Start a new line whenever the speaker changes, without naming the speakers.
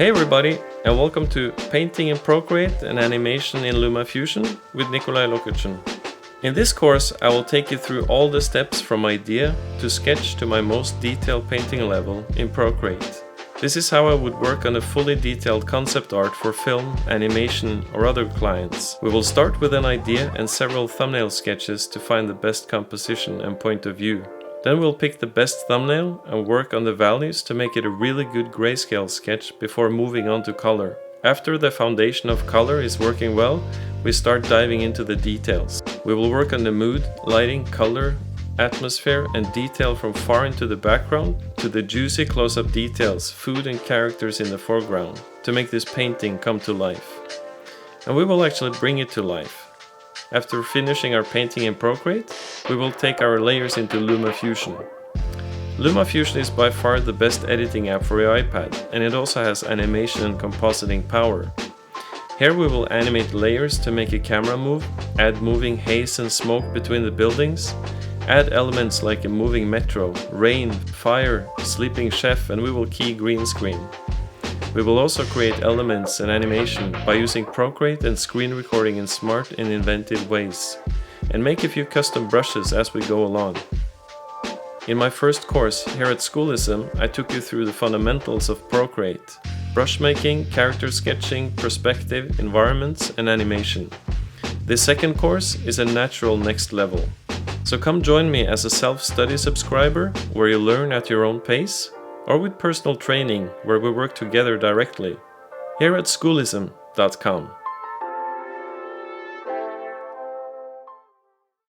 Hey everybody, and welcome to Painting in Procreate and Animation in Lumafusion with Nikolai Lockertsen. In this course, I will take you through all the steps from idea to sketch to my most detailed painting level in Procreate. This is how I would work on a fully detailed concept art for film, animation or other clients. We will start with an idea and several thumbnail sketches to find the best composition and point of view. Then we'll pick the best thumbnail and work on the values to make it a really good grayscale sketch before moving on to color. After the foundation of color is working well, we start diving into the details. We will work on the mood, lighting, color, atmosphere and detail from far into the background to the juicy close-up details, food and characters in the foreground to make this painting come to life. And we will actually bring it to life. After finishing our painting in Procreate, we will take our layers into Lumafusion. Lumafusion is by far the best editing app for your iPad, and it also has animation and compositing power. Here we will animate layers to make a camera move, add moving haze and smoke between the buildings, add elements like a moving metro, rain, fire, sleeping chef, and we will key green screen. We will also create elements and animation by using Procreate and screen recording in smart and inventive ways, and make a few custom brushes as we go along. In my first course here at Schoolism, I took you through the fundamentals of Procreate: brush making, character sketching, perspective, environments, and animation. This second course is a natural next level. So come join me as a self-study subscriber where you learn at your own pace, or with personal training where we work together directly, here at schoolism.com.